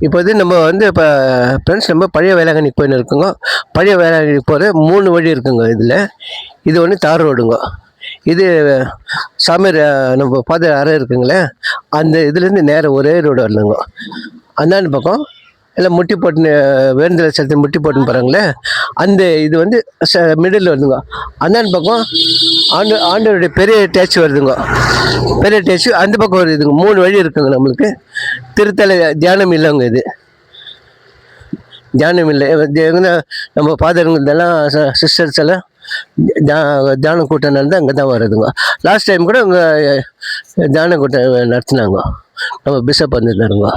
இப்போ வந்து நம்ம வந்து இப்போ ஃப்ரெண்ட்ஸ் நம்ம பழைய வேளாங்கண்ணிக்கு போயின்னு இருக்கோங்க. பழைய வேளாங்கண்ணிக்கு போகிற 3 வழி இருக்குங்க இதில். இது ஒன்று தார் ரோடுங்க. இது சாமியார் நம்ம ஃபாதர் அறை இருக்குங்களே, அந்த இதுலேருந்து நேராக ஒரே ரோடு வரணுங்க. அந்தாண்ட பக்கம் எல்லாம் முட்டி போட்டுன்னு வேண்டுதல் சத்து முட்டி போட்டுன்னு போகிறாங்களே, அந்த இது வந்து மிடில் வருதுங்க. அந்தாண்ட பக்கம் ஆண்டவருடைய பெரிய டேச்சு வருதுங்க. பெரிய டேச்சு அந்த பக்கம் வருதுங்க. 3 வழி இருக்குங்க நம்மளுக்கு. திருத்தலை தியானம் இல்லைங்க இது. தியானம் இல்லை எங்கன்னா நம்ம ஃபாதருங்கெல்லாம் சிஸ்டர்ஸ் எல்லாம் தியானம் கூட்டம் நடந்தால் அங்கே தான் வருதுங்க. லாஸ்ட் டைம் கூட அங்கே தியான கூட்டம் நடத்தினாங்க. நம்ம பிஷப் வந்துருந்தாருங்க.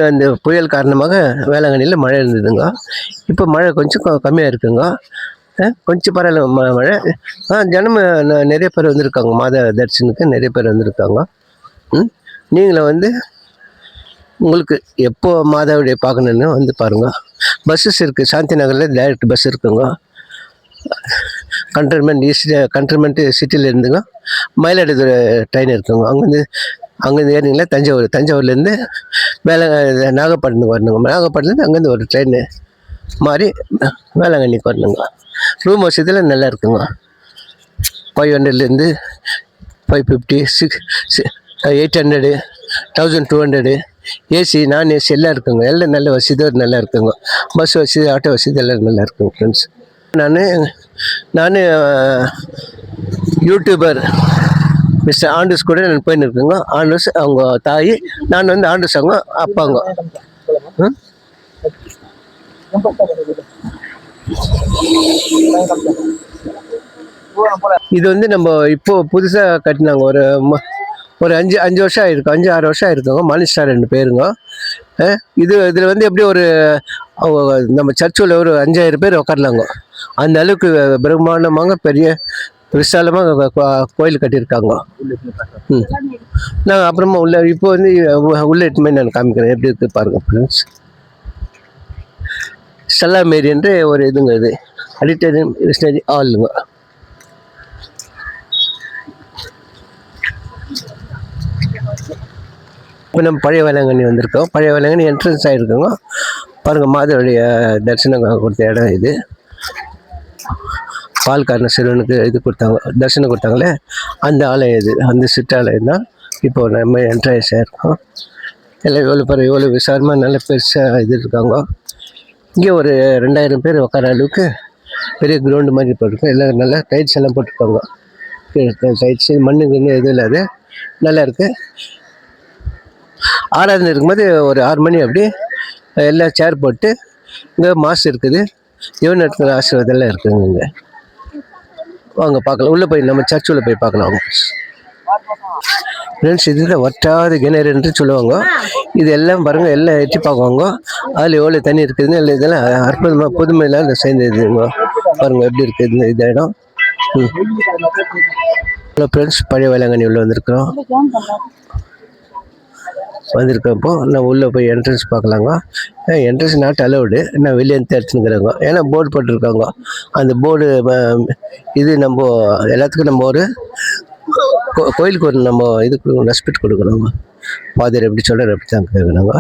அந்த புயல் காரணமாக வேளாங்கண்ணியில் மழை இருந்ததுங்க. இப்போ மழை கொஞ்சம் கம்மியாக இருக்குங்க. கொஞ்சம் பரவாயில்ல மழை. ஜனமும் நிறைய பேர் வந்திருக்காங்க. மாத தரிசனுக்கு நிறைய பேர் வந்திருக்காங்க. நீங்களும் வந்து உங்களுக்கு எப்போ மாதாவுடைய பார்க்கணுன்னு வந்து பாருங்கள். பஸ்ஸஸ் இருக்குது. சாந்தி நகரில் டைரக்ட் பஸ் இருக்குங்க. கண்டோன்மெண்ட் சிட்டியில் இருந்துங்க மயிலாடுதுறை ட்ரெயின் இருக்குங்க. அங்கேருந்து ஏறிங்களா தஞ்சாவூர்லேருந்து நாகப்பட்டினத்துக்கு வரணுங்க. நாகப்பட்டினத்துலேருந்து அங்கேருந்து ஒரு ட்ரெயின் மாதிரி வேளாங்கண்ணிக்கு வரணுங்க. ரூம் வசதியில் நல்லா இருக்குங்க. 500 550 800 1200 ஏசி நான் ஏசி எல்லாம் இருக்குங்க. எல்லாம் நல்ல வசதியோடு நல்லா இருக்குங்க. பஸ் வசதி ஆட்டோ வசதி எல்லாம் நல்லா இருக்குங்க ஃப்ரெண்ட்ஸ். நான் யூடியூபர் மிஸ்டர் ஆண்டர்ஸ் கூட நான் போயின்னு இருக்குங்க. ஆண்டர்ஸ் அவங்க தாய், நான் வந்து ஆண்டர்ஸ் அவங்க அப்பாங்க. இது வந்து நம்ம இப்போ புதுசாக கட்டினாங்க. ஒரு 5 வருஷம் ஆயிருக்கும். 5-6 வருஷம் ஆயிருக்குங்க. மாலிஸ்டார் 2 பேருங்க. இதில் வந்து எப்படி ஒரு நம்ம சர்ச்சில் ஒரு 5000 பேர் உட்காரலாங்க. அந்த அளவுக்கு பிரம்மாண்டமாக பெரிய விசாலமாக கோயில் கட்டியிருக்காங்க. நான் அப்புறமா இப்போ வந்து உள்ள எட்டுமே நான் காமிக்கிறேன் எப்படி இருக்கு பாருங்க ஃப்ரெண்ட்ஸ். ஸ்டெல்லா மேரி என்று ஒரு இதுங்க. இது ஆடிட்டோரியம் மிஷனரி ஹாலுங்க. இப்போ நம்ம பழைய வேளாங்கண்ணி வந்திருக்கோம். பழைய வேளாங்கண்ணி என்ட்ரன்ஸ் ஆகிருக்கோங்க. பாருங்கள், மாதவுடைய தரிசனம் கொடுத்த இடம் இது. பால்காரன சிறுவனுக்கு இது கொடுத்தாங்க, தரிசனம் கொடுத்தாங்களே, அந்த ஆலயம் இது. அந்த சிற்றாலயம் தான் இப்போ நம்ம என்ட்ரன்ஸ் ஆகிருக்கோம். எல்லாம் எவ்வளோ விசாரமாக நல்ல பெருசாக இது இருக்காங்க. இங்கே ஒரு 2000 பேர் உட்கார அளவுக்கு பெரிய கிரவுண்டு மாதிரி போட்டிருக்கோம். எல்லாம் நல்லா டைட்ஸ் எல்லாம் போட்டிருக்காங்க. டைட்ஸு மண்ணுக்கு எதுவும் இல்லாது நல்லா இருக்குது. ஆராதனை இருக்கும்போது ஒரு 6 மணி அப்படி எல்லாம் சேர் போட்டு இங்கே மாசு இருக்குது. யுவன் இடத்துல ஆசீர்வாதம் இருக்குங்க. இங்கே வாங்க பார்க்கலாம். உள்ளே போய் நம்ம சர்ச் உள்ள போய் பார்க்கலாம் அவங்க ஃப்ரெண்ட்ஸ். இதில் வற்றாத கிணறு என்று சொல்லுவாங்க. இது எல்லாம் பாருங்கள், எல்லாம் எட்டி பார்க்குவாங்க. அதில் எவ்வளோ தண்ணி இருக்குதுன்னு இல்லை. இதெல்லாம் அற்புதமாக புதுமையெல்லாம் சேர்ந்ததுங்க. பாருங்கள் எப்படி இருக்குது இந்த இடம். ஹலோ ஃப்ரெண்ட்ஸ், பழைய வேளாங்கண்ணி உள்ள வந்திருக்கப்போ நான் உள்ளே போய் என்ட்ரன்ஸ் பார்க்கலாங்க. Entrance not allowed. நான் வெளியே எடுத்துனுக்குறேங்க. ஏன்னா போர்டு போட்டிருக்காங்க. அந்த போர்டு இது நம்ம எல்லாத்துக்கும் நம்ம ஒரு கோயிலுக்கு ஒரு நம்ம இது ரெஸ்பெக்ட் கொடுக்கணுங்க. ஃபாதர் எப்படி சொல்கிறார் அப்படி தான் கேட்கணுங்க.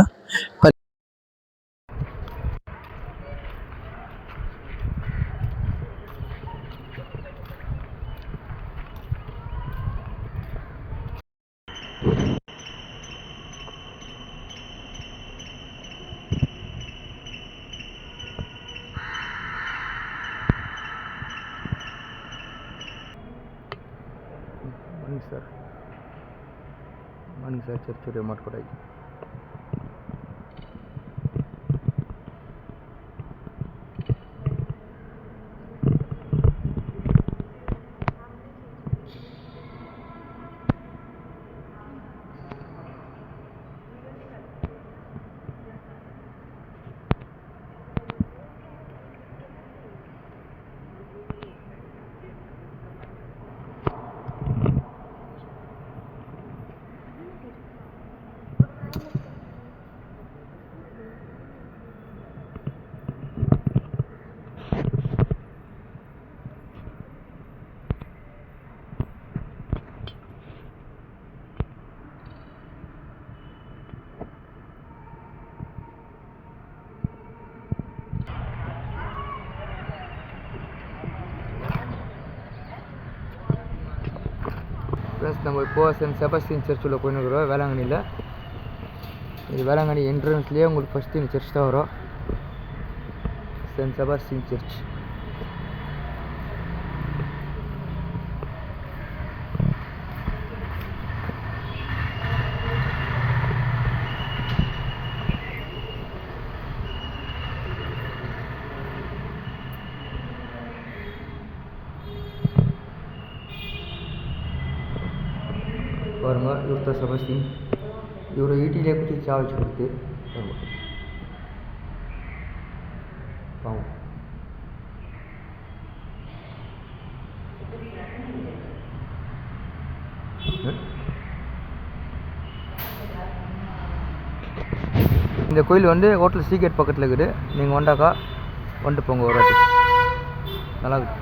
ಮಾರ್ನಿಂಗ್ ಸರ್ ಚರ್ಚ್ ಮಾಡ್ಕೊಡಾಯಿ. நம்ம இப்போ சென்ட் செபஸ்டின் சர்ச் உள்ள போயின்னு வேளாங்கண்ணியில். இது வேளாங்கண்ணி என்ட்ரன்ஸ்லேயே உங்களுக்கு ஃபஸ்ட்டு இந்த சர்ச் தான் வரும், சென்ட் செபஸ்டின் சர்ச். பாருங்க, இவர் தான் செபஸ்டின். இவர் ஈட்டிலே குத்தி சாவிச்சு கொடுத்து பாவம். இந்த கோயில் வந்து ஹோட்டல் சீகேட் பக்கத்தில் இருக்குது. நீங்கள் வந்தாக்கா வந்துட்டு போங்க ஒரு வாட்டி, நல்லா இருக்கு.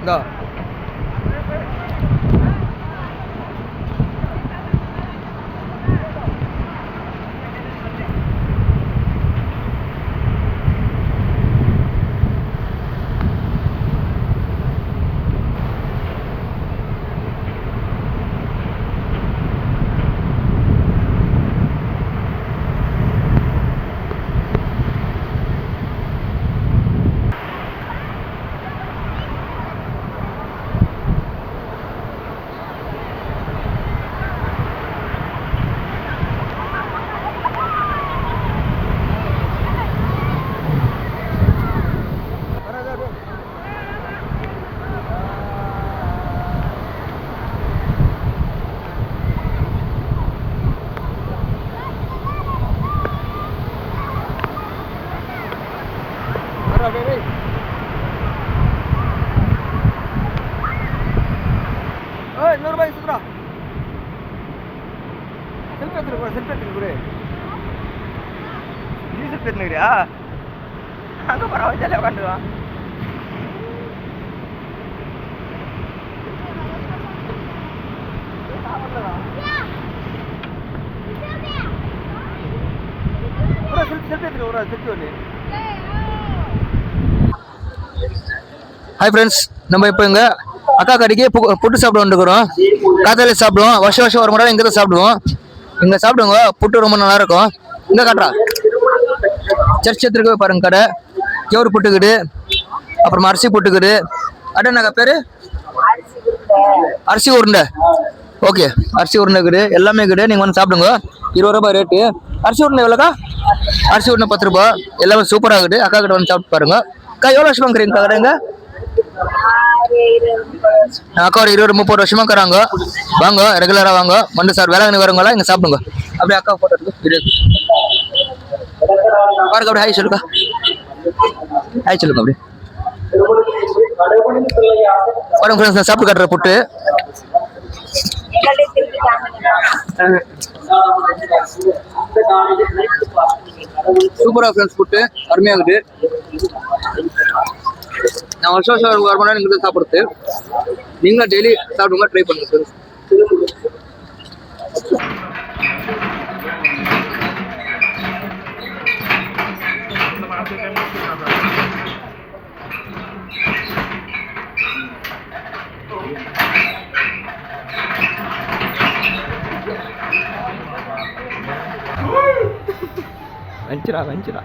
இந்தா ₹100 சுத்ரா செல்ஃபி எடுத்துரு ஜீசஸ் எடுத்துக்கிறியா? அங்கே பரவாயில்ல, ஜாலியாக உட்காந்துருவான். செல்ஃபி எடுத்துரு, ஒரு செல்ஃபி ஒன்று. ஹாய் ஃப்ரெண்ட்ஸ், நம்ம இப்போ இங்கே அக்கா கடைக்கு புட்டு சாப்பிட வந்துருக்குறோம். காத்தாலே சாப்பிடுவோம், வருஷம் ஒரு முறை இங்கே தான் சாப்பிடுவோம். இங்கே சாப்பிடுங்க, புட்டு ரொம்ப நல்லாயிருக்கும். இங்கே காட்டுறா சர்ச் எடுத்துருக்கவே பாருங்க கடை. கேவுரு புட்டுக்குது, அப்புறமா அரிசி புட்டுக்குது. அடனாக்கா பேர் அரிசி உருண்டை. ஓகே, அரிசி உருண்டை இருக்குது, எல்லாமே இருக்குது. நீங்கள் வந்து சாப்பிடுங்க. ₹20 ரேட்டு. அரிசி உருண்டை எவ்வளோக்கா? அரிசி உருண்டை ₹10. எல்லாமே சூப்பராக இருக்குது. அக்கா கிட்ட வந்து சாப்பிட்டு பாருங்க. அக்கா எவ்வளோ வருஷமா இருக்கிறீங்க கடைங்க? அக்கா ஒரு 20-30 வருஷமா இருக்கிறாங்க. வாங்க, ரெகுலராக வாங்க. மண்டு சார் வேளாங்கண்ணி வரவங்களா இங்கே சாப்பிடுங்க. அப்படியே அக்கா போட்டோ பாருங்க. அப்படியே ஹாய் சொல்லுக்கா, ஹாய் சொல்லுங்க. அப்படியே பாருங்க ஃப்ரெண்ட்ஸ், நான் சாப்பிட்டு காட்டுற புட்டு. சூப்பரா ஃப்ரெண்ட்ஸ், புட்டு அருமையாகுது. நான் வருஷம் ஒரு மணி நேரம் இங்கே தான் சாப்பிடுறது. நீங்களும் டெய்லி சாப்பிடுங்க, ட்ரை பண்ணுங்க ஃப்ரெண்ட்ஸ். வஞ்சிரா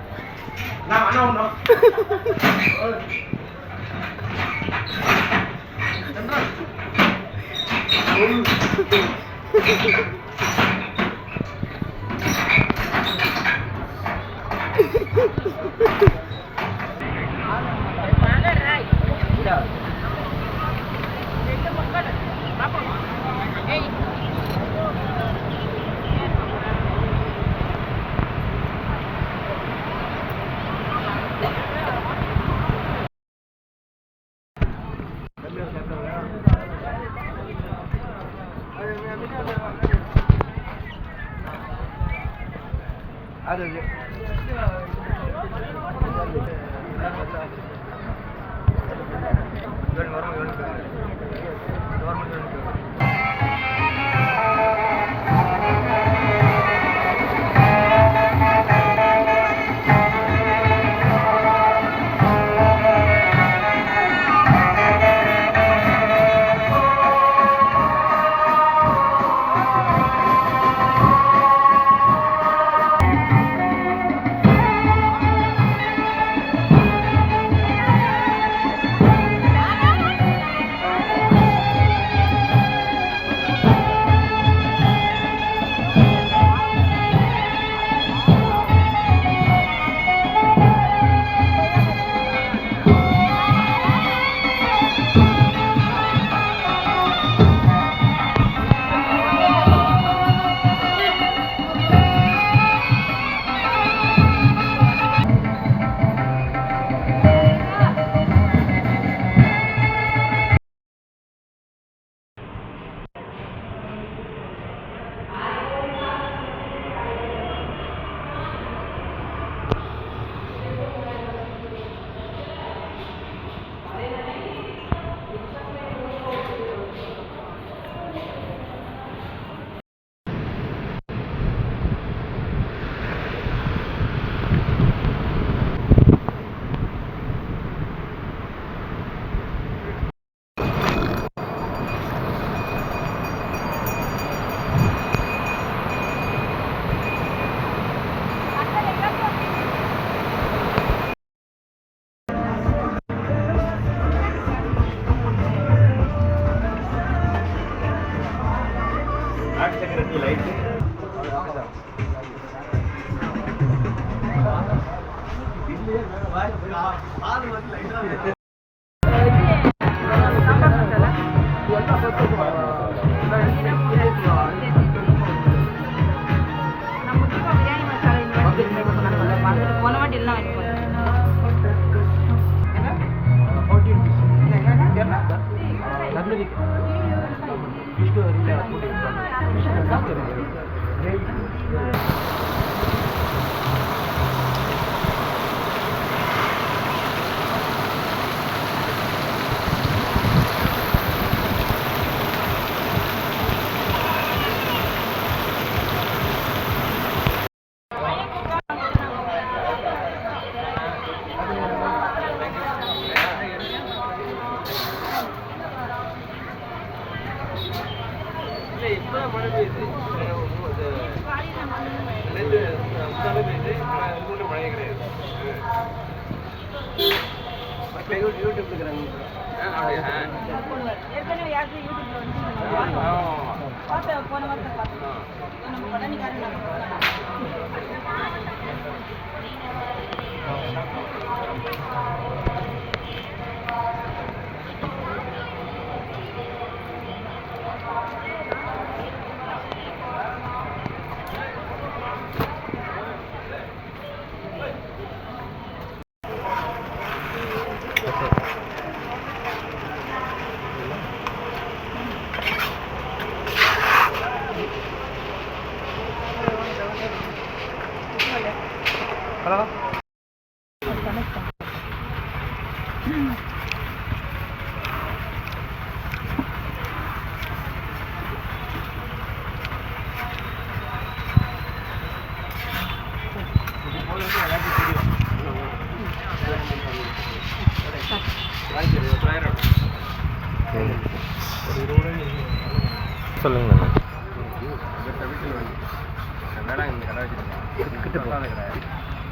சொல்லுங்க.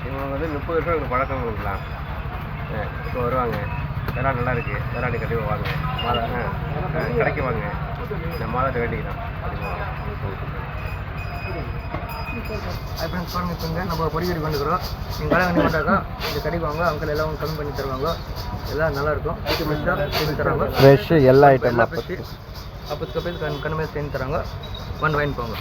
இவங்க வந்து 30 வருஷம் எனக்கு பழக்கம் கொடுக்கலாம். இப்போ வருவாங்க, வேளாண் நல்லா இருக்குது, வேளாண் கண்டிப்பாக வாங்க, கடைக்கு வாங்க, இந்த மாதத்தை வேண்டிக்கலாம். ஃப்ரெண்ட்ஸ் பாருங்க, இப்போ நம்ம பொடிக்கடி வந்துக்கிறோம். நீங்கள் வேளாங்கண்ணி கொண்டாக்கா இந்த கடைக்கு வாங்க, அங்கே எல்லாம் கம்மி பண்ணி தருவாங்க. எல்லாம் நல்லாயிருக்கும், ஃப்ரெஷ்ஷாக செஞ்சு தருவாங்க. ஃப்ரெஷ் எல்லா ஐட்டம் எல்லாம் ஃப்ரெஷ்ஷு அப்போதுக்கு அப்போ கண்ணுமே செஞ்சு தராங்க. வாங்கிட்டு போங்க.